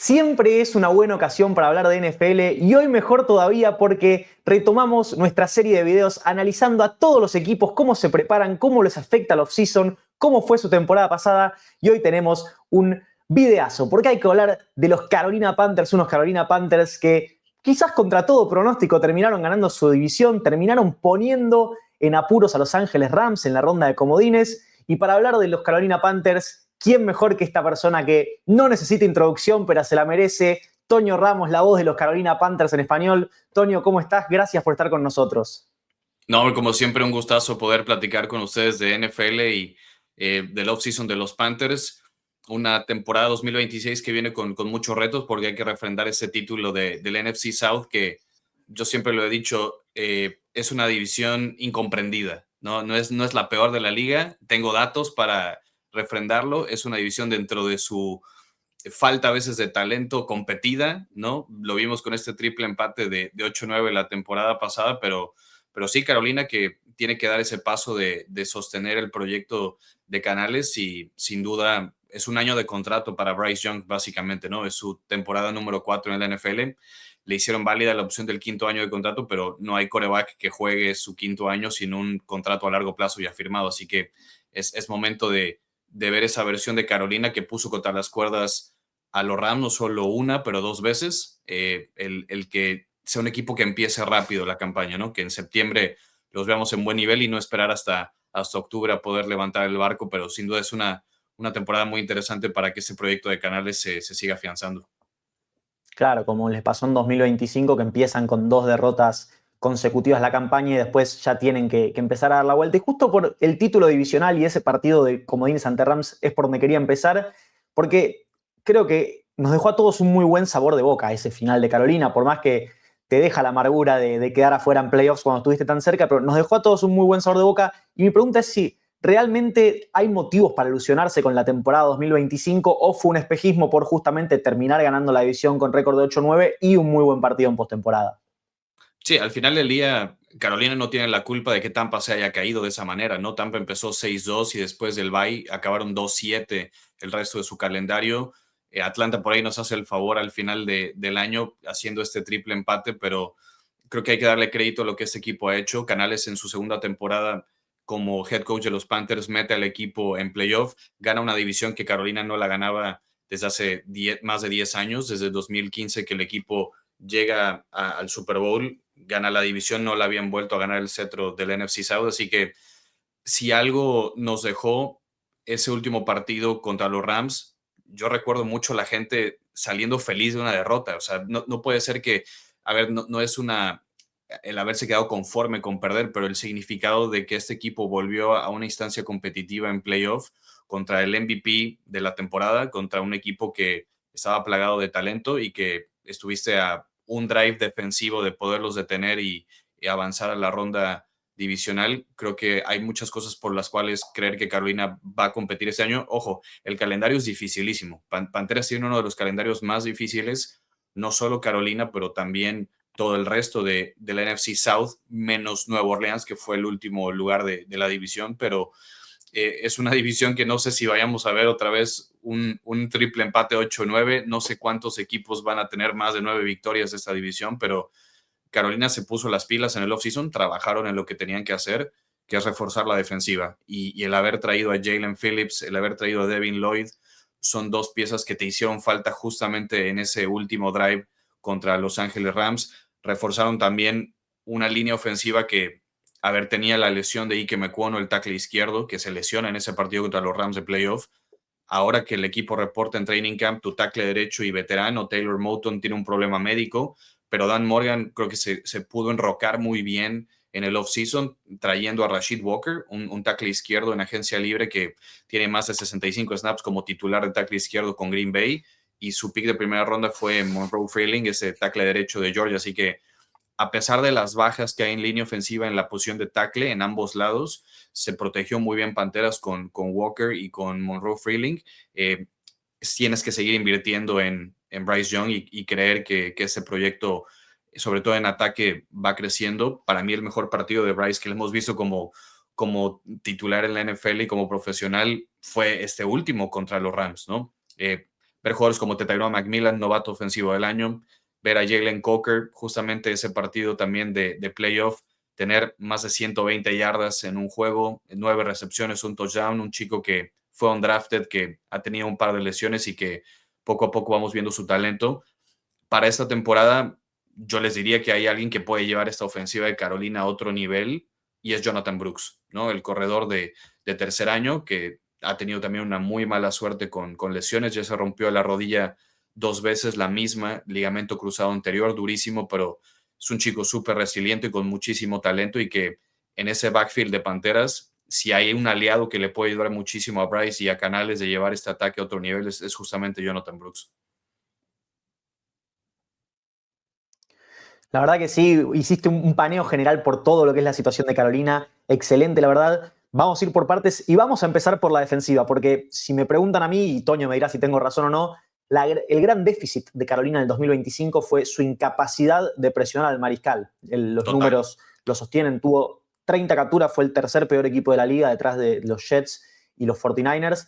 Siempre es una buena ocasión para hablar de NFL y hoy mejor todavía porque retomamos nuestra serie de videos analizando a todos los equipos, cómo se preparan, cómo les afecta el off-season, cómo fue su temporada pasada y hoy tenemos un videazo porque hay que hablar de los Carolina Panthers, unos Carolina Panthers que quizás contra todo pronóstico terminaron ganando su división, terminaron poniendo en apuros a Los Ángeles Rams en la ronda de comodines y para hablar de los Carolina Panthers, ¿quién mejor que esta persona que no necesita introducción, pero se la merece? Toño Ramos, la voz de los Carolina Panthers en español. Toño, ¿cómo estás? Gracias por estar con nosotros. No, como siempre, un gustazo poder platicar con ustedes de NFL y del off-season de los Panthers. Una temporada 2026 que viene con muchos retos porque hay que refrendar ese título del NFC South que yo siempre lo he dicho, es una división incomprendida. No es la peor de la liga. Tengo datos para refrendarlo. Es una división dentro de su falta a veces de talento competida, ¿no? Lo vimos con este triple empate de 8-9 la temporada pasada, pero sí, Carolina, que tiene que dar ese paso de sostener el proyecto de Canales y sin duda es un año de contrato para Bryce Young, básicamente, ¿no? Es su temporada número 4 en la NFL. Le hicieron válida la opción del quinto año de contrato, pero no hay quarterback que juegue su quinto año sin un contrato a largo plazo ya firmado. Así que es momento de ver esa versión de Carolina que puso contra las cuerdas a los Rams, no solo una, pero dos veces. El que sea un equipo que empiece rápido la campaña, ¿no? Que en septiembre los veamos en buen nivel y no esperar hasta octubre a poder levantar el barco, pero sin duda es una temporada muy interesante para que ese proyecto de Canales se siga afianzando. Claro, como les pasó en 2025, que empiezan con 2 derrotas consecutivas la campaña y después ya tienen que empezar a dar la vuelta. Y justo por el título divisional y ese partido de comodines ante Rams es por donde quería empezar, porque creo que nos dejó a todos un muy buen sabor de boca ese final de Carolina, por más que te deja la amargura de quedar afuera en playoffs cuando estuviste tan cerca, pero nos dejó a todos un muy buen sabor de boca. Y mi pregunta es si ¿realmente hay motivos para ilusionarse con la temporada 2025 o fue un espejismo por justamente terminar ganando la división con récord de 8-9 y un muy buen partido en postemporada? Sí, al final del día, Carolina no tiene la culpa de que Tampa se haya caído de esa manera, ¿no? Tampa empezó 6-2 y después del bye acabaron 2-7 el resto de su calendario. Atlanta por ahí nos hace el favor al final del año haciendo este triple empate, pero creo que hay que darle crédito a lo que este equipo ha hecho. Canales en su segunda temporada como head coach de los Panthers mete al equipo en playoff, gana una división que Carolina no la ganaba desde hace más de 10 años, desde 2015 que el equipo llega al Super Bowl, gana la división, no la habían vuelto a ganar el cetro del NFC South, así que si algo nos dejó ese último partido contra los Rams, yo recuerdo mucho la gente saliendo feliz de una derrota, o sea, no puede ser que, a ver, no es el haberse quedado conforme con perder, pero el significado de que este equipo volvió a una instancia competitiva en playoff contra el MVP de la temporada, contra un equipo que estaba plagado de talento y que estuviste a un drive defensivo de poderlos detener y avanzar a la ronda divisional. Creo que hay muchas cosas por las cuales creer que Carolina va a competir este año. Ojo, el calendario es dificilísimo. Panteras tiene uno de los calendarios más difíciles, no solo Carolina, pero también todo el resto de la NFC South, menos Nueva Orleans, que fue el último lugar de la división, pero es una división que no sé si vayamos a ver otra vez un triple empate 8-9. No sé cuántos equipos van a tener más de 9 victorias de esta división, pero Carolina se puso las pilas en el offseason, trabajaron en lo que tenían que hacer, que es reforzar la defensiva. Y el haber traído a Jalen Phillips, el haber traído a Devin Lloyd, son dos piezas que te hicieron falta justamente en ese último drive contra Los Ángeles Rams. Reforzaron también una línea ofensiva que, a ver, tenía la lesión de Ike Ekwonu, el tackle izquierdo, que se lesiona en ese partido contra los Rams de playoff. Ahora que el equipo reporta en training camp, tu tackle derecho y veterano, Taylor Moton, tiene un problema médico, pero Dan Morgan creo que se pudo enrocar muy bien en el offseason, trayendo a Rashid Walker, un tackle izquierdo en agencia libre que tiene más de 65 snaps como titular de tackle izquierdo con Green Bay, y su pick de primera ronda fue Monroe Freeling, ese tackle derecho de Georgia, así que a pesar de las bajas que hay en línea ofensiva en la posición de tackle en ambos lados, se protegió muy bien Panteras con Walker y con Monroe Freeling. Eh, Tienes que seguir invirtiendo en Bryce Young y creer que ese proyecto, sobre todo en ataque, va creciendo. Para mí el mejor partido de Bryce que le hemos visto como titular en la NFL y como profesional fue este último contra los Rams, ¿no? ver jugadores como Tyrone McMillan, novato ofensivo del año, ver a Jalen Coker, justamente ese partido también de playoff, tener más de 120 yardas en un juego, 9 recepciones, un touchdown, un chico que fue undrafted, que ha tenido un par de lesiones y que poco a poco vamos viendo su talento. Para esta temporada, yo les diría que hay alguien que puede llevar esta ofensiva de Carolina a otro nivel y es Jonathan Brooks, ¿no? El corredor de tercer año que ha tenido también una muy mala suerte con lesiones, ya se rompió la rodilla 2 veces, la misma, ligamento cruzado anterior, durísimo, pero es un chico súper resiliente y con muchísimo talento y que en ese backfield de Panteras, si hay un aliado que le puede ayudar muchísimo a Bryce y a Canales de llevar este ataque a otro nivel, es justamente Jonathan Brooks. La verdad que sí, hiciste un paneo general por todo lo que es la situación de Carolina. Excelente, la verdad. Vamos a ir por partes y vamos a empezar por la defensiva, porque si me preguntan a mí, y Toño me dirá si tengo razón o no, el gran déficit de Carolina en el 2025 fue su incapacidad de presionar al mariscal. Los Total. números lo sostienen, tuvo 30 capturas, fue el tercer peor equipo de la liga detrás de los Jets y los 49ers.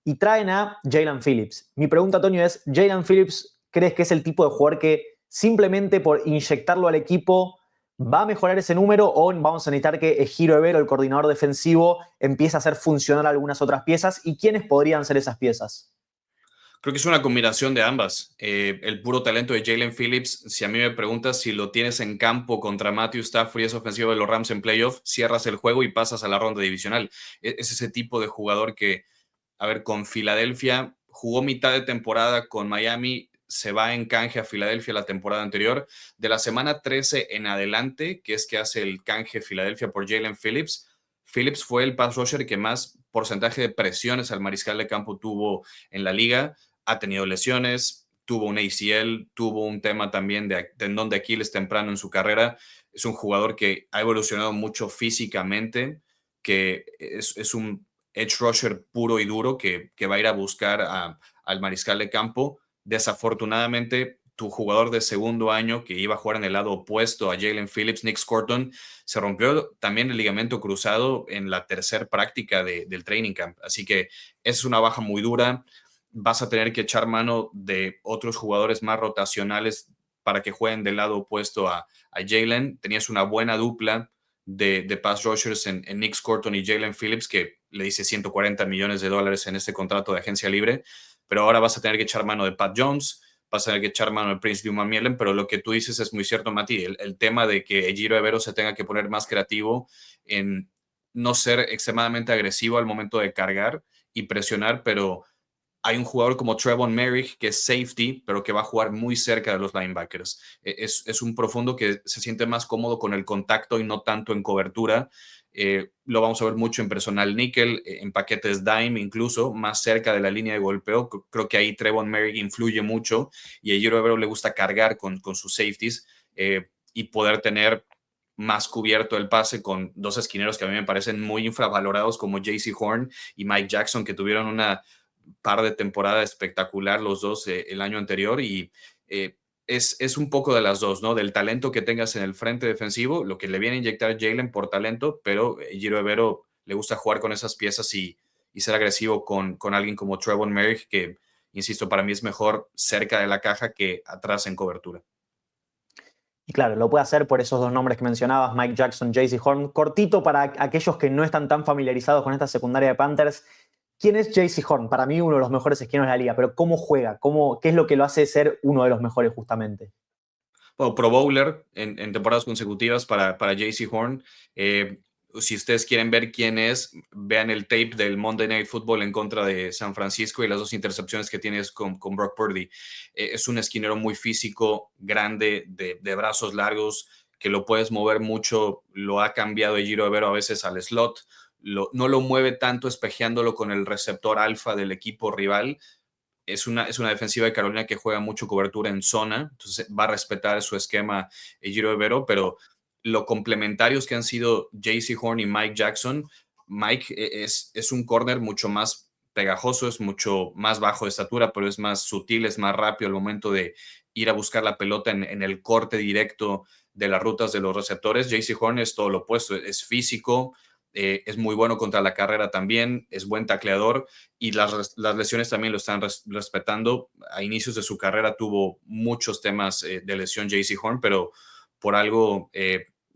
Y traen a Jalen Phillips. Mi pregunta, Toño, es, ¿Jalen Phillips crees que es el tipo de jugador que simplemente por inyectarlo al equipo va a mejorar ese número o vamos a necesitar que Ejiro Evero, el coordinador defensivo, empiece a hacer funcionar algunas otras piezas? ¿Y quiénes podrían ser esas piezas? Creo que es una combinación de ambas. El puro talento de Jalen Phillips, si a mí me preguntas si lo tienes en campo contra Matthew Stafford y es ofensivo de los Rams en playoff, cierras el juego y pasas a la ronda divisional. Es ese tipo de jugador que, a ver, con Filadelfia jugó mitad de temporada, con Miami se va en canje a Filadelfia la temporada anterior. De la semana 13 en adelante, que es que hace el canje Filadelfia por Jalen Phillips, Phillips fue el pass rusher que más porcentaje de presiones al mariscal de campo tuvo en la liga. Ha tenido lesiones, tuvo un ACL, tuvo un tema también de tendón de Aquiles temprano en su carrera. Es un jugador que ha evolucionado mucho físicamente, que es un edge rusher puro y duro que va a ir a buscar al mariscal de campo. Desafortunadamente, tu jugador de segundo año que iba a jugar en el lado opuesto a Jalen Phillips, Nick Scotton, se rompió también el ligamento cruzado en la tercera práctica del training camp. Así que es una baja muy dura. Vas a tener que echar mano de otros jugadores más rotacionales para que jueguen del lado opuesto a Jalen. Tenías una buena dupla de pass rushers en Nick Scotton y Jalen Phillips, que le dice $140 millones en este contrato de agencia libre, pero ahora vas a tener que echar mano de Pat Jones, vas a tener que echar mano de Prince Dumas-Mielen, pero lo que tú dices es muy cierto, Mati, el tema de que Ejiro Evero se tenga que poner más creativo en no ser extremadamente agresivo al momento de cargar y presionar, pero hay un jugador como Trevon Merrick, que es safety, pero que va a jugar muy cerca de los linebackers. Es un profundo que se siente más cómodo con el contacto y no tanto en cobertura. Lo vamos a ver mucho en personal nickel, en paquetes dime, incluso más cerca de la línea de golpeo. Creo que ahí Trevon Merrick influye mucho y a Ejiro Evero le gusta cargar con sus safeties y poder tener más cubierto el pase con dos esquineros que a mí me parecen muy infravalorados como JC Horn y Mike Jackson, que tuvieron una par de temporada espectacular los dos el año anterior y es un poco de las dos, ¿no? Del talento que tengas en el frente defensivo, lo que le viene a inyectar Jalen por talento, pero Giro Evero le gusta jugar con esas piezas y ser agresivo con alguien como Trevon Merrick, que, insisto, para mí es mejor cerca de la caja que atrás en cobertura. Y claro, lo puede hacer por esos dos nombres que mencionabas, Mike Jackson, JC Horn. Cortito para aquellos que no están tan familiarizados con esta secundaria de Panthers. ¿Quién es JC Horn? Para mí uno de los mejores esquineros de la liga, pero ¿cómo juega? ¿Qué es lo que lo hace ser uno de los mejores justamente? Bueno, Pro Bowler en temporadas consecutivas para JC Horn. Si ustedes quieren ver quién es, vean el tape del Monday Night Football en contra de San Francisco y las dos intercepciones que tienes con Brock Purdy. Es un esquinero muy físico, grande, de brazos largos, que lo puedes mover mucho. Lo ha cambiado Ejiro Evero a veces al slot. No lo mueve tanto espejeándolo con el receptor alfa del equipo rival. Es una defensiva de Carolina que juega mucho cobertura en zona, entonces va a respetar su esquema Giro Evero, pero lo complementarios que han sido JC Horn y Mike Jackson. Mike es un corner mucho más pegajoso, es mucho más bajo de estatura, pero es más sutil, es más rápido al momento de ir a buscar la pelota en el corte directo de las rutas de los receptores. JC Horn es todo lo opuesto, es físico, es muy bueno contra la carrera también, es buen tacleador y las lesiones también lo están respetando. A inicios de su carrera tuvo muchos temas de lesión J.C. Horn, pero por algo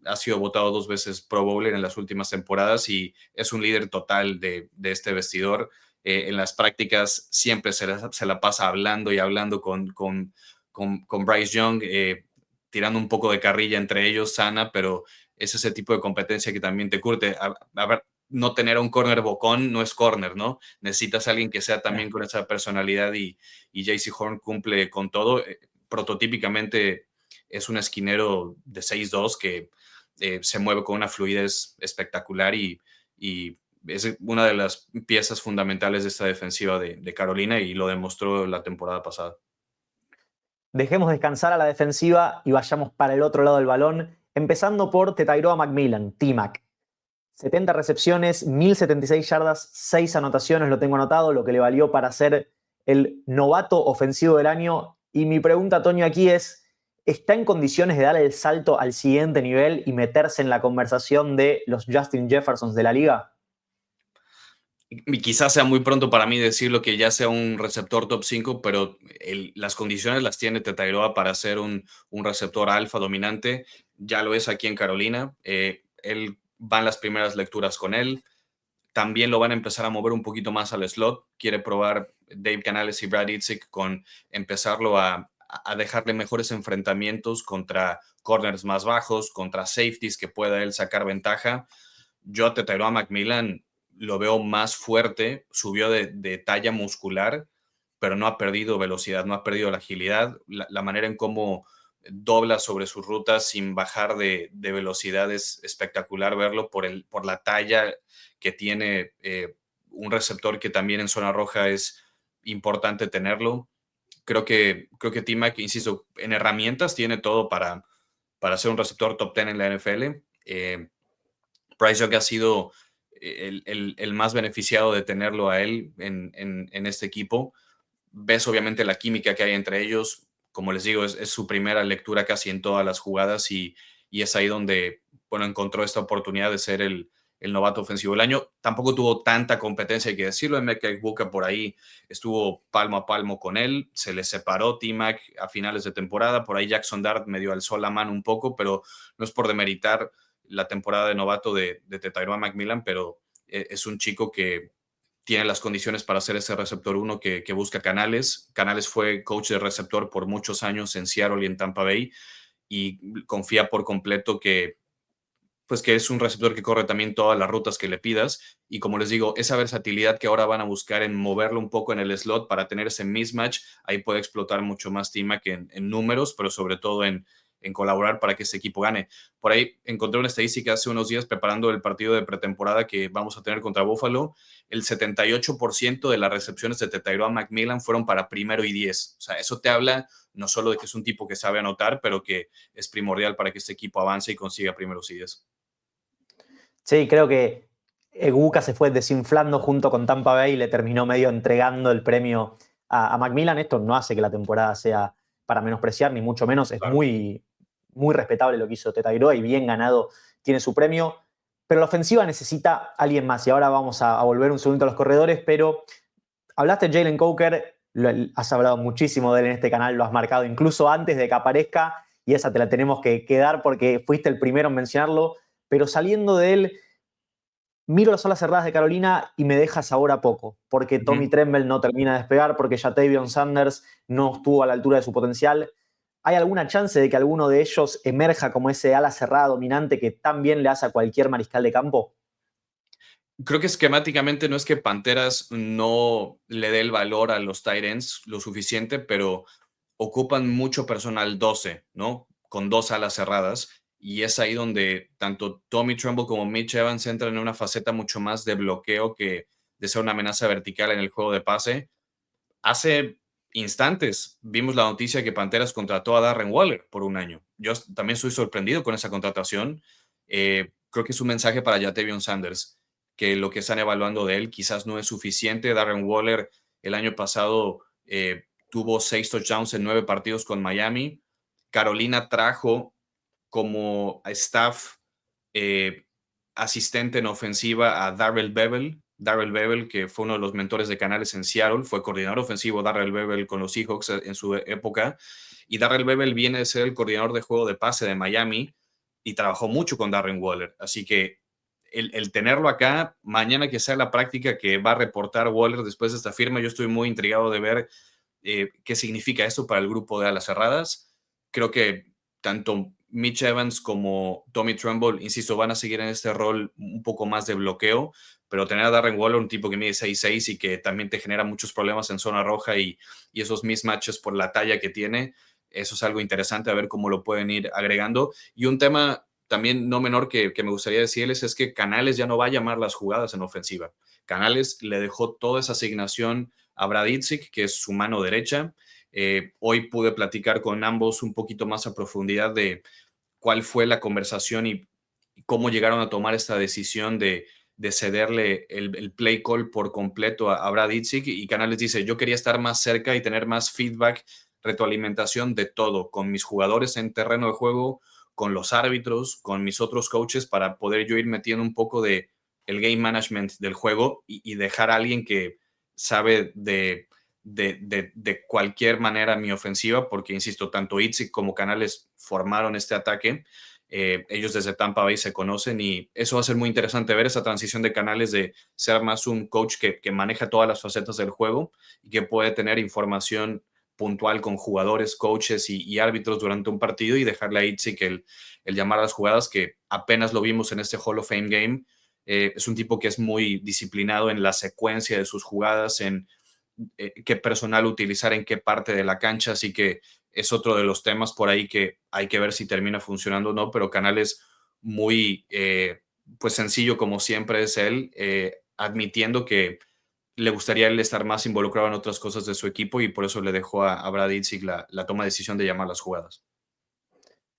ha sido votado 2 veces Pro Bowler en las últimas temporadas y es un líder total de este vestidor. En las prácticas siempre se la pasa hablando y hablando con Bryce Young, tirando un poco de carrilla entre ellos, sana, pero es ese tipo de competencia que también te curte. A ver, no tener a un corner bocón no es corner, ¿no? Necesitas a alguien que sea también con esa personalidad y J.C. Horn cumple con todo. Prototípicamente es un esquinero de 6'2 que se mueve con una fluidez espectacular y es una de las piezas fundamentales de esta defensiva de Carolina y lo demostró la temporada pasada. Dejemos descansar a la defensiva y vayamos para el otro lado del balón, empezando por Tetairoa McMillan, T-Mac. 70 recepciones, 1076 yardas, 6 anotaciones, lo tengo anotado, lo que le valió para ser el novato ofensivo del año. Y mi pregunta, Toño, aquí es, ¿está en condiciones de dar el salto al siguiente nivel y meterse en la conversación de los Justin Jeffersons de la liga? Y quizás sea muy pronto para mí decirlo que ya sea un receptor top 5, pero las condiciones las tiene Tetairoa para ser un receptor alfa dominante. Ya lo es aquí en Carolina. Él van las primeras lecturas con él. También lo van a empezar a mover un poquito más al slot. Quiere probar Dave Canales y Brad Itzik con empezarlo a dejarle mejores enfrentamientos contra corners más bajos, contra safeties que pueda él sacar ventaja. Yo a Tetairoa McMillan lo veo más fuerte, subió de talla muscular, pero no ha perdido velocidad, no ha perdido la agilidad. La manera en cómo dobla sobre sus rutas sin bajar de velocidad es espectacular verlo por la talla que tiene un receptor que también en zona roja es importante tenerlo. Creo que T-Mac, insisto, en herramientas tiene todo para ser un receptor top 10 en la NFL. Bryce Young ha sido el más beneficiado de tenerlo a él en este equipo. Ves obviamente la química que hay entre ellos. Como les digo, es su primera lectura casi en todas las jugadas y es ahí donde bueno, encontró esta oportunidad de ser el novato ofensivo del año. Tampoco tuvo tanta competencia, hay que decirlo. Emeka Egbuka por ahí estuvo palmo a palmo con él. Se le separó T-Mac a finales de temporada. Por ahí Jackson Dart medio alzó la mano un poco, pero no es por demeritar la temporada de novato de Tetairoa McMillan, pero es un chico que tiene las condiciones para ser ese receptor 1 que busca Canales. Canales fue coach de receptor por muchos años en Seattle y en Tampa Bay y confía por completo que es un receptor que corre también todas las rutas que le pidas y como les digo, esa versatilidad que ahora van a buscar en moverlo un poco en el slot para tener ese mismatch, ahí puede explotar mucho más T-Mac en números, pero sobre todo en colaborar para que ese equipo gane. Por ahí encontré una estadística hace unos días preparando el partido de pretemporada que vamos a tener contra Buffalo. El 78% de las recepciones de Tetairoa McMillan fueron para 1º y 10. O sea, eso te habla no solo de que es un tipo que sabe anotar, pero que es primordial para que este equipo avance y consiga 1º y 10. Sí, creo que Egbuka se fue desinflando junto con Tampa Bay y le terminó medio entregando el premio a McMillan. Esto no hace que la temporada sea para menospreciar, ni mucho menos. Es Claro. muy, muy respetable lo que hizo Tetairoa y bien ganado tiene su premio. Pero la ofensiva necesita a alguien más. Y ahora vamos a volver un segundo a los corredores, pero hablaste de Jalen Coker, has hablado muchísimo de él en este canal, lo has marcado incluso antes de que aparezca y esa te la tenemos que dar porque fuiste el primero en mencionarlo, pero saliendo de él, miro las alas cerradas de Carolina y me deja sabor a poco, porque Tommy Ujú. Tremble no termina de despegar, porque Jatavion Sanders no estuvo a la altura de su potencial. ¿Hay alguna chance de que alguno de ellos emerja como ese ala cerrada dominante que tan bien le hace a cualquier mariscal de campo? Creo que esquemáticamente no es que Panteras no le dé el valor a los tight ends lo suficiente, pero ocupan mucho personal 12, ¿no? Con 2 alas cerradas. Y es ahí donde tanto Tommy Tremble como Mitch Evans entran en una faceta mucho más de bloqueo que de ser una amenaza vertical en el juego de pase. Hace instantes vimos la noticia que Panteras contrató a Darren Waller por un año. Yo también estoy sorprendido con esa contratación. Creo que es un mensaje para Jatavion Sanders, que lo que están evaluando de él quizás no es suficiente. Darren Waller el año pasado tuvo 6 touchdowns en 9 partidos con Miami. Carolina trajo como staff eh, asistente en ofensiva a Darrell Bevell. Darrell Bevell, que fue uno de los mentores de Canales en Seattle, fue coordinador ofensivo Darrell Bevell con los Seahawks en su época. Y Darrell Bevell viene de ser el coordinador de juego de pase de Miami y trabajó mucho con Darren Waller. Así que el tenerlo acá, mañana que sea la práctica que va a reportar Waller después de esta firma, yo estoy muy intrigado de ver qué significa esto para el grupo de alas cerradas. Creo que tanto Mitch Evans como Tommy Tremble, insisto, van a seguir en este rol un poco más de bloqueo, pero tener a Darren Waller, un tipo que mide 6'6" y que también te genera muchos problemas en zona roja y esos mismatches por la talla que tiene, eso es algo interesante a ver cómo lo pueden ir agregando. Y un tema también no menor que me gustaría decirles es que Canales ya no va a llamar las jugadas en ofensiva. Canales le dejó toda esa asignación a Brad Idzik, que es su mano derecha. Hoy pude platicar con ambos un poquito más a profundidad de cuál fue la conversación y cómo llegaron a tomar esta decisión de cederle el play call por completo a Brad Idzik. Y Canales dice, yo quería estar más cerca y tener más feedback, retroalimentación de todo, con mis jugadores en terreno de juego, con los árbitros, con mis otros coaches, para poder yo ir metiendo un poco de el game management del juego y dejar a alguien que sabe de cualquier manera mi ofensiva, porque insisto, tanto Itzik como Canales formaron este ataque. Ellos desde Tampa Bay se conocen y eso va a ser muy interesante ver esa transición de Canales de ser más un coach que maneja todas las facetas del juego y que puede tener información puntual con jugadores, coaches y árbitros durante un partido y dejarle a Itzik el llamar a las jugadas, que apenas lo vimos en este Hall of Fame game. Es un tipo que es muy disciplinado en la secuencia de sus jugadas, en qué personal utilizar en qué parte de la cancha, así que es otro de los temas por ahí que hay que ver si termina funcionando o no, pero Canales muy pues sencillo como siempre es él, admitiendo que le gustaría él estar más involucrado en otras cosas de su equipo y por eso le dejó a Brad Idzik la toma de decisión de llamar las jugadas.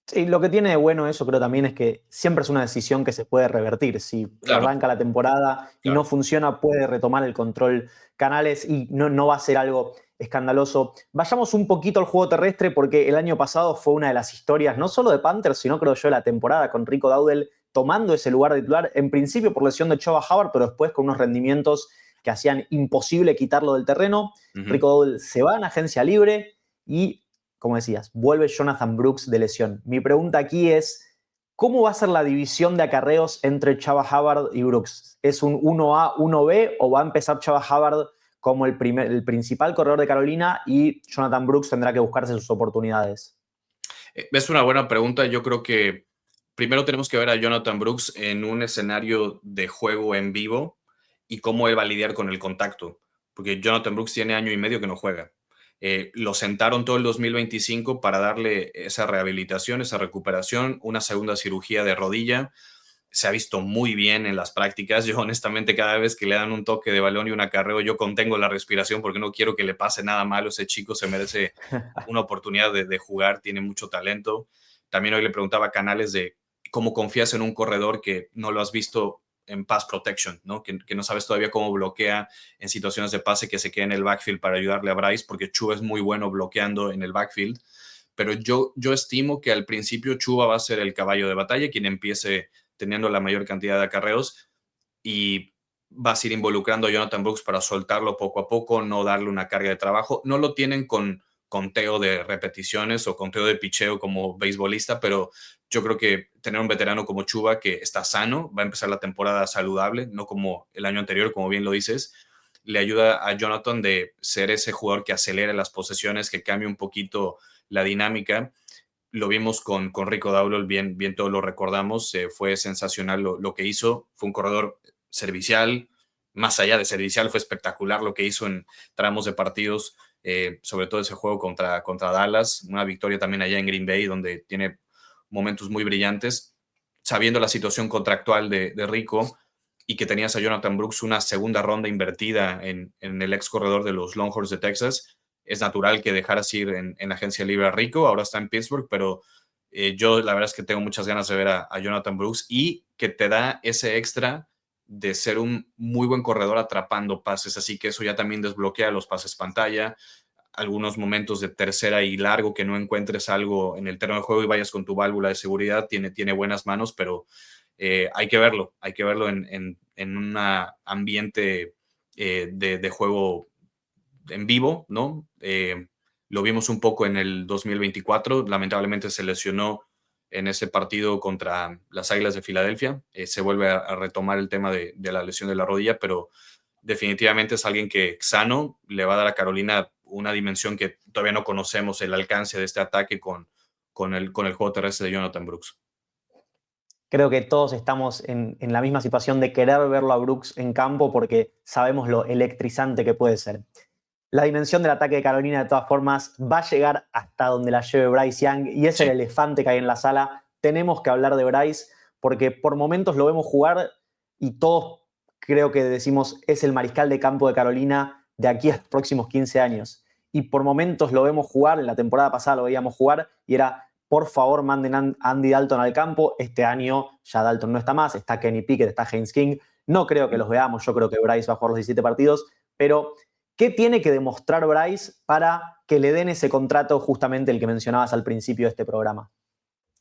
Sí, lo que tiene de bueno eso creo también es que siempre es una decisión que se puede revertir. Si Claro, arranca la temporada y no claro. funciona, puede retomar el control Canales y no va a ser algo escandaloso. Vayamos un poquito al juego terrestre porque el año pasado fue una de las historias, no solo de Panthers, sino creo yo de la temporada con Rico Dowdle tomando ese lugar de titular, en principio por lesión de Chuba Hubbard, pero después con unos rendimientos que hacían imposible quitarlo del terreno. Uh-huh. Rico Dowdle se va en agencia libre y como decías, vuelve Jonathan Brooks de lesión. Mi pregunta aquí es, ¿cómo va a ser la división de acarreos entre Chuba Hubbard y Brooks? ¿Es un 1A, 1B o va a empezar Chuba Hubbard como el principal corredor de Carolina y Jonathan Brooks tendrá que buscarse sus oportunidades? Es una buena pregunta. Yo creo que primero tenemos que ver a Jonathan Brooks en un escenario de juego en vivo y cómo él va a lidiar con el contacto, porque Jonathan Brooks tiene año y medio que no juega. Lo sentaron todo el 2025 para darle esa rehabilitación, esa recuperación, una segunda cirugía de rodilla. Se ha visto muy bien en las prácticas. Yo honestamente cada vez que le dan un toque de balón y un acarreo, yo contengo la respiración porque no quiero que le pase nada malo. Ese chico se merece una oportunidad de jugar, tiene mucho talento. También hoy le preguntaba a Canales de cómo confías en un corredor que no lo has visto en pass protection, ¿no? Que no sabes todavía cómo bloquea en situaciones de pase, que se queda en el backfield para ayudarle a Bryce, porque Chuba es muy bueno bloqueando en el backfield. Pero yo estimo que al principio Chuba va a ser el caballo de batalla, quien empiece teniendo la mayor cantidad de acarreos y vas a ir involucrando a Jonathan Brooks para soltarlo poco a poco, no darle una carga de trabajo. No lo tienen con conteo de repeticiones o conteo de picheo como beisbolista, pero yo creo que tener un veterano como Chuba que está sano, va a empezar la temporada saludable, no como el año anterior, como bien lo dices, le ayuda a Jonathan de ser ese jugador que acelere las posesiones, que cambie un poquito la dinámica. Lo vimos con Rico Dowdle, bien todos lo recordamos, fue sensacional lo que hizo, fue un corredor servicial, más allá de servicial, fue espectacular lo que hizo en tramos de partidos, sobre todo ese juego contra Dallas, una victoria también allá en Green Bay, donde tiene momentos muy brillantes, sabiendo la situación contractual de Rico y que tenías a Jonathan Brooks una segunda ronda invertida en el ex corredor de los Longhorns de Texas. Es natural que dejaras ir en agencia libre a Rico, ahora está en Pittsburgh, pero yo la verdad es que tengo muchas ganas de ver a Jonathan Brooks y que te da ese extra de ser un muy buen corredor atrapando pases, así que eso ya también desbloquea los pases pantalla, algunos momentos de tercera y largo que no encuentres algo en el terreno de juego y vayas con tu válvula de seguridad, tiene buenas manos, pero Hay que verlo en un ambiente de juego en vivo, ¿no? Lo vimos un poco en el 2024, lamentablemente se lesionó en ese partido contra las Águilas de Filadelfia. Se vuelve a retomar el tema de la lesión de la rodilla, pero definitivamente es alguien que sano le va a dar a Carolina una dimensión que todavía no conocemos, el alcance de este ataque con el juego terrestre de Jonathan Brooks. Creo que todos estamos en la misma situación de querer verlo a Brooks en campo porque sabemos lo electrizante que puede ser. La dimensión del ataque de Carolina, de todas formas, va a llegar hasta donde la lleve Bryce Young y es el elefante que hay en la sala. Tenemos que hablar de Bryce porque por momentos lo vemos jugar y todos creo que decimos es el mariscal de campo de Carolina de aquí a los próximos 15 años. Y por momentos lo vemos jugar, en la temporada pasada lo veíamos jugar y era, por favor, manden a Andy Dalton al campo. Este año ya Dalton no está más, está Kenny Pickett, está Haynes King. No creo que los veamos, yo creo que Bryce va a jugar los 17 partidos, pero ¿qué tiene que demostrar Bryce para que le den ese contrato justamente el que mencionabas al principio de este programa?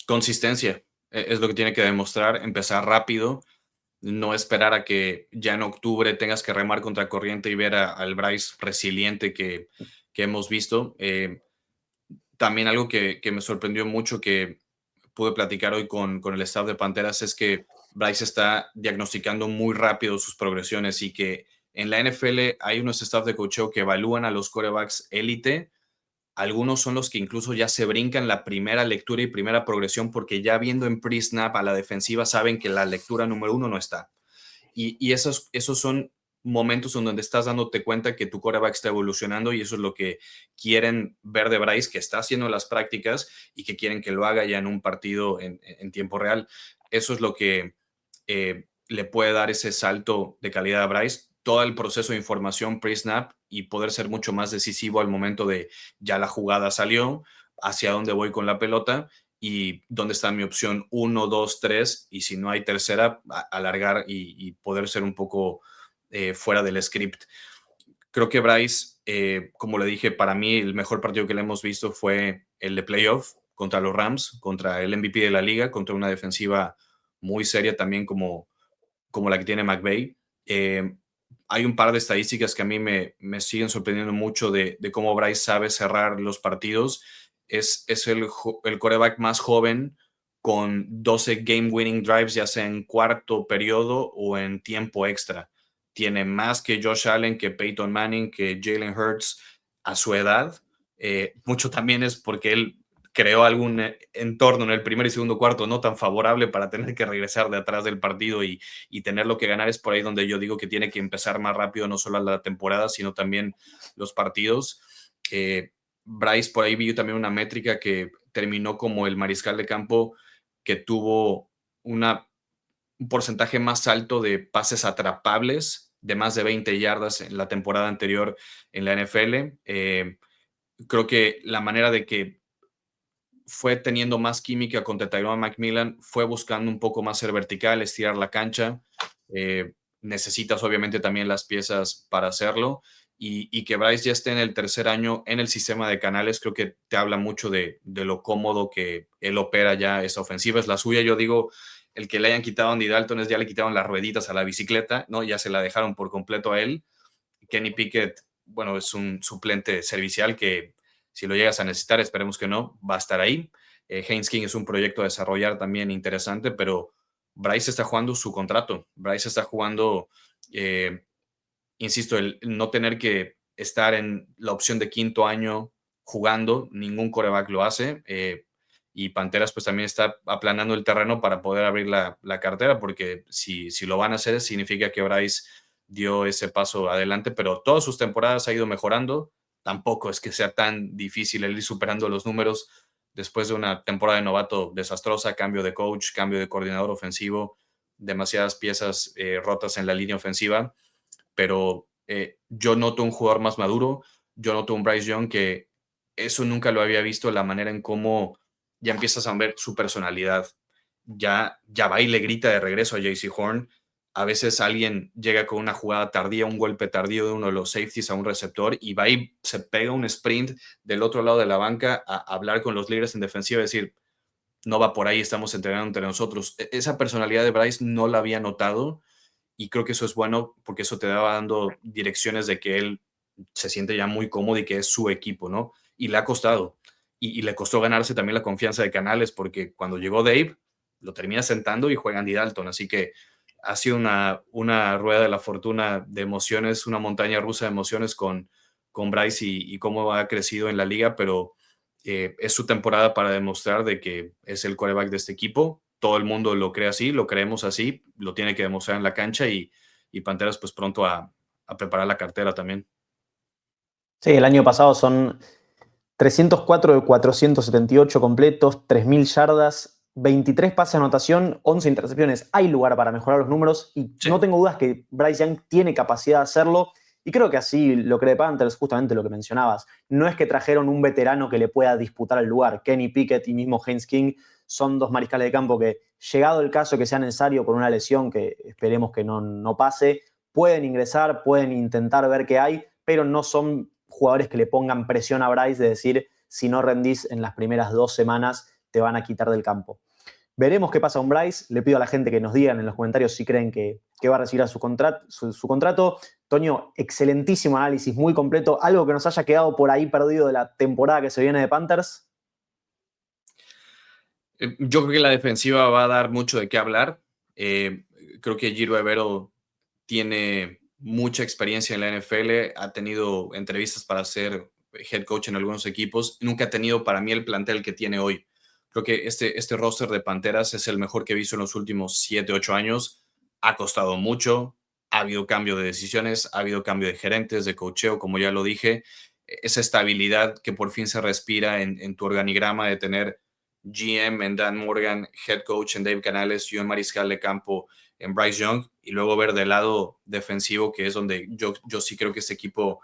Consistencia es lo que tiene que demostrar, empezar rápido, no esperar a que ya en octubre tengas que remar contra corriente y ver al Bryce resiliente que hemos visto. También algo que me sorprendió mucho que pude platicar hoy con el staff de Panteras es que Bryce está diagnosticando muy rápido sus progresiones y que en la NFL hay unos staff de coacheo que evalúan a los quarterbacks élite. Algunos son los que incluso ya se brincan la primera lectura y primera progresión porque ya viendo en pre-snap a la defensiva saben que la lectura número 1 no está. Y esos son momentos en donde estás dándote cuenta que tu quarterback está evolucionando y eso es lo que quieren ver de Bryce, que está haciendo las prácticas y que quieren que lo haga ya en un partido en tiempo real. Eso es lo que le puede dar ese salto de calidad a Bryce. Todo el proceso de información pre-snap y poder ser mucho más decisivo al momento de ya la jugada salió, hacia dónde voy con la pelota y dónde está mi opción 1, 2, 3 y si no hay tercera, alargar y poder ser un poco fuera del script. Creo que Bryce, como le dije, para mí el mejor partido que le hemos visto fue el de playoff contra los Rams, contra el MVP de la liga, contra una defensiva muy seria también como la que tiene McVay. Hay un par de estadísticas que a mí me siguen sorprendiendo mucho de cómo Bryce sabe cerrar los partidos. Es el quarterback más joven con 12 game-winning drives, ya sea en cuarto periodo o en tiempo extra. Tiene más que Josh Allen, que Peyton Manning, que Jalen Hurts a su edad. Mucho también es porque él creó algún entorno en el primer y segundo cuarto no tan favorable para tener que regresar de atrás del partido y tenerlo que ganar. Es por ahí donde yo digo que tiene que empezar más rápido, no solo la temporada, sino también los partidos. Bryce, por ahí vi también una métrica que terminó como el mariscal de campo que tuvo un porcentaje más alto de pases atrapables de más de 20 yardas en la temporada anterior en la NFL. Creo que la manera de que fue teniendo más química contra Tyrone McMillan, fue buscando un poco más ser vertical, estirar la cancha. Necesitas obviamente también las piezas para hacerlo y que Bryce ya esté en el tercer año en el sistema de Canales, creo que te habla mucho de lo cómodo que él opera ya esa ofensiva. Es la suya, yo digo, el que le hayan quitado a Andy Dalton es ya le quitaron las rueditas a la bicicleta, ¿no? Ya se la dejaron por completo a él. Kenny Pickett, bueno, es un suplente servicial que si lo llegas a necesitar, esperemos que no, va a estar ahí. Haynes King es un proyecto a desarrollar también interesante, pero Bryce está jugando su contrato. Bryce está jugando, insisto, el no tener que estar en la opción de quinto año jugando, ningún quarterback lo hace. Y Panteras pues también está aplanando el terreno para poder abrir la cartera, porque si lo van a hacer significa que Bryce dio ese paso adelante, pero todas sus temporadas ha ido mejorando. Tampoco es que sea tan difícil el ir superando los números después de una temporada de novato desastrosa, cambio de coach, cambio de coordinador ofensivo, demasiadas piezas rotas en la línea ofensiva, pero yo noto un jugador más maduro, yo noto un Bryce Young que eso nunca lo había visto, la manera en cómo ya empiezas a ver su personalidad, ya va y le grita de regreso a JC Horn. A veces alguien llega con una jugada tardía, un golpe tardío de uno de los safeties a un receptor y va y se pega un sprint del otro lado de la banca a hablar con los líderes en defensiva y decir, no va por ahí, estamos entrenando entre nosotros. Esa personalidad de Bryce no la había notado y creo que eso es bueno porque eso te va dando direcciones de que él se siente ya muy cómodo y que es su equipo, ¿no? Y le ha costado. Y le costó ganarse también la confianza de Canales porque cuando llegó Dave, lo termina sentando y juega Andy Dalton. Así que ha sido una rueda de la fortuna de emociones, una montaña rusa de emociones con Bryce y cómo ha crecido en la liga, pero es su temporada para demostrar de que es el quarterback de este equipo. Todo el mundo lo cree así, lo creemos así, lo tiene que demostrar en la cancha y Panteras pues pronto a preparar la cartera también. Sí, el año pasado son 304 de 478 completos, 3.000 yardas, 23 pases de anotación, 11 intercepciones. Hay lugar para mejorar los números y Sí. no tengo dudas que Bryce Young tiene capacidad de hacerlo. Y creo que así lo cree Panthers, justamente lo que mencionabas. No es que trajeron un veterano que le pueda disputar el lugar. Kenny Pickett y mismo Haynes King son dos mariscales de campo que, llegado el caso que sea necesario por una lesión que esperemos que no pase, pueden ingresar, pueden intentar ver qué hay, pero no son jugadores que le pongan presión a Bryce de decir, si no rendís en las primeras 2 semanas, te van a quitar del campo. Veremos qué pasa con Bryce. Le pido a la gente que nos digan en los comentarios si creen que va a recibir a su contrato. Toño, excelentísimo análisis, muy completo. ¿Algo que nos haya quedado por ahí perdido de la temporada que se viene de Panthers? Yo creo que la defensiva va a dar mucho de qué hablar. Eh, Creo que Giro Evero tiene mucha experiencia en la NFL, ha tenido entrevistas para ser head coach en algunos equipos, nunca ha tenido para mí el plantel que tiene hoy. Creo que este roster de Panteras es el mejor que he visto en los últimos 7, 8 años. Ha costado mucho, ha habido cambio de decisiones, ha habido cambio de gerentes, de coacheo, como ya lo dije. Esa estabilidad que por fin se respira en tu organigrama de tener GM en Dan Morgan, head coach en Dave Canales y un mariscal de campo en Bryce Young, y luego ver del lado defensivo, que es donde yo sí creo que este equipo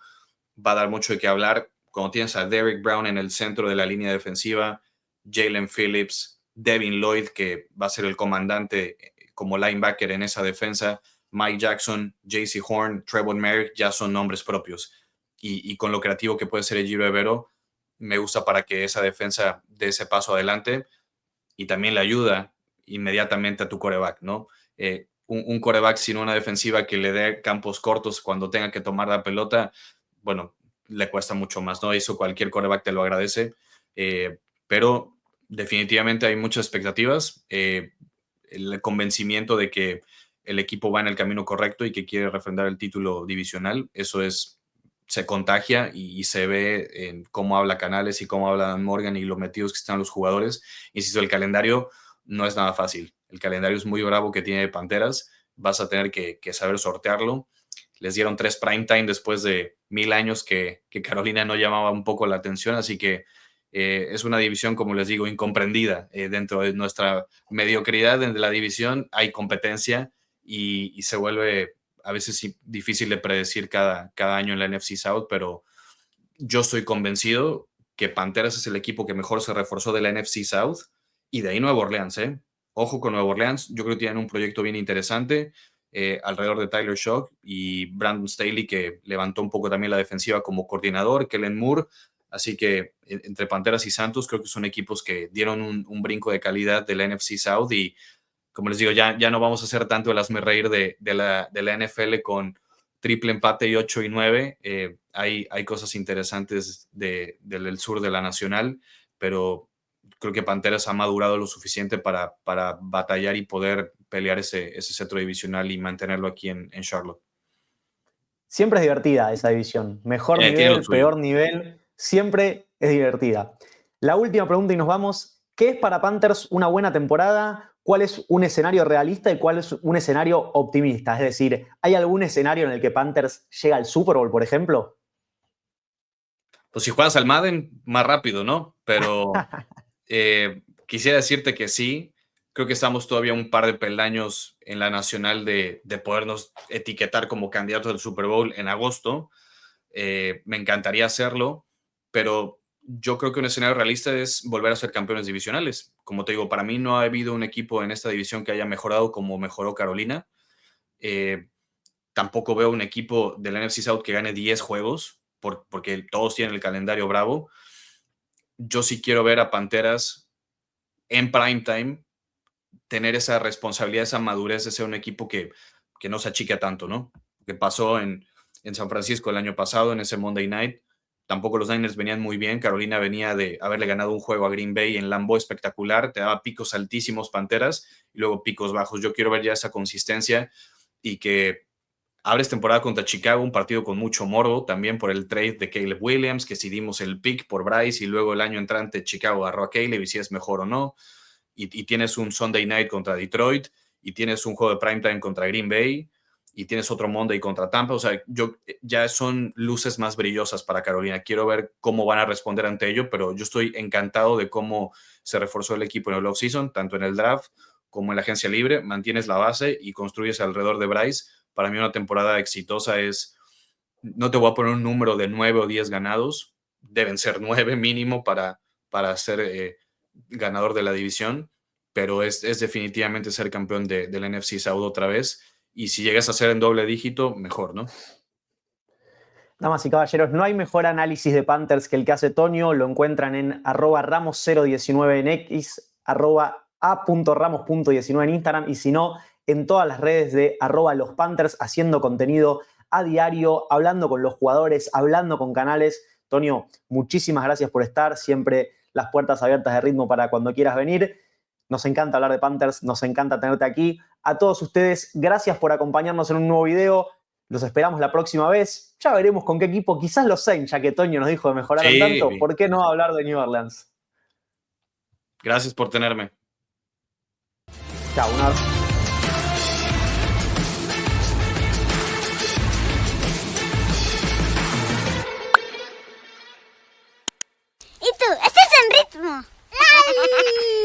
va a dar mucho de qué hablar. Cuando tienes a Derrick Brown en el centro de la línea defensiva, Jalen Phillips, Devin Lloyd, que va a ser el comandante como linebacker en esa defensa, Mike Jackson, JC Horn, Trevor Merrick, ya son nombres propios. Y con lo creativo que puede ser el Giro Evero, me gusta para que esa defensa dé ese paso adelante y también le ayuda inmediatamente a tu coreback, ¿no? Un coreback sin una defensiva que le dé campos cortos cuando tenga que tomar la pelota, bueno, le cuesta mucho más, ¿no? Eso cualquier coreback te lo agradece, pero definitivamente hay muchas expectativas, el convencimiento de que el equipo va en el camino correcto y que quiere refrendar el título divisional, eso es se contagia y se ve en cómo habla Canales y cómo habla Dan Morgan y lo metidos que están los jugadores. Insisto, el calendario no es nada fácil. El calendario es muy bravo que tiene Panteras. Vas a tener que saber sortearlo. Les dieron 3 prime time después de 1000 años que Carolina no llamaba un poco la atención, así que es una división, como les digo, incomprendida. Dentro de nuestra mediocridad de la división hay competencia y se vuelve a veces difícil de predecir cada año en la NFC South, pero yo estoy convencido que Panteras es el equipo que mejor se reforzó de la NFC South y de ahí Nueva Orleans, ¿eh? Ojo con Nueva Orleans, yo creo que tienen un proyecto bien interesante alrededor de Tyler Shock y Brandon Staley, que levantó un poco también la defensiva como coordinador, Kellen Moore, así que entre Panteras y Santos creo que son equipos que dieron un brinco de calidad de la NFC South y como les digo, ya no vamos a hacer tanto el hazme reír de la NFL con triple empate y 8 y 9. Hay cosas interesantes del sur de la Nacional, pero creo que Panteras ha madurado lo suficiente para batallar y poder pelear ese centro divisional y mantenerlo aquí en Charlotte. Siempre es divertida esa división. Mejor Tiene lo nivel, suyo. peor nivel, siempre es divertida. La última pregunta y nos vamos. ¿Qué es para Panthers una buena temporada? ¿Cuál es un escenario realista y cuál es un escenario optimista? Es decir, ¿hay algún escenario en el que Panthers llega al Super Bowl, por ejemplo? Pues si juegas al Madden, más rápido, ¿no? Pero quisiera decirte que sí. Creo que estamos todavía un par de peldaños en la nacional de podernos etiquetar como candidatos al Super Bowl en agosto. Me encantaría hacerlo, pero yo creo que un escenario realista es volver a ser campeones divisionales. Como te digo, para mí no ha habido un equipo en esta división que haya mejorado como mejoró Carolina. Eh, Tampoco veo un equipo del NFC South que gane 10 juegos, porque todos tienen el calendario bravo. Yo sí quiero ver a Panteras en primetime, tener esa responsabilidad, esa madurez de ser un equipo que no se achica tanto, ¿no? Que pasó en San Francisco el año pasado, en ese Monday Night. Tampoco los Niners venían muy bien. Carolina venía de haberle ganado un juego a Green Bay en Lambeau espectacular. Te daba picos altísimos Panteras y luego picos bajos. Yo quiero ver ya esa consistencia y que abres temporada contra Chicago, un partido con mucho morbo, también por el trade de Caleb Williams, que si dimos el pick por Bryce y luego el año entrante Chicago agarró a Caleb y si es mejor o no. Y tienes un Sunday Night contra Detroit y tienes un juego de primetime contra Green Bay y tienes otro Monday contra Tampa. O sea, ya son luces más brillosas para Carolina. Quiero ver cómo van a responder ante ello, pero yo estoy encantado de cómo se reforzó el equipo en el offseason, tanto en el draft como en la agencia libre. Mantienes la base y construyes alrededor de Bryce. Para mí una temporada exitosa es, no te voy a poner un número de 9 o 10 ganados, deben ser 9 mínimo para ser ganador de la división, pero es definitivamente ser campeón del NFC South otra vez, y si llegas a ser en doble dígito, mejor, ¿no? Damas y caballeros, no hay mejor análisis de Panthers que el que hace Toño. Lo encuentran en @ramos019 en X, @a.ramos.19 en Instagram, y si no, en todas las redes de @lospanthers, haciendo contenido a diario, hablando con los jugadores, hablando con canales. Toño, muchísimas gracias por estar. Siempre las puertas abiertas de Ritmo para cuando quieras venir. Nos encanta hablar de Panthers, nos encanta tenerte aquí. A todos ustedes, gracias por acompañarnos en un nuevo video. Los esperamos la próxima vez. Ya veremos con qué equipo. Quizás los Saints, ya que Toño nos dijo que mejoraron tanto. ¿Por qué no hablar de New Orleans? Gracias por tenerme. Chao, un abrazo. ¿Y tú? ¿Estás en Ritmo? ¡Lali!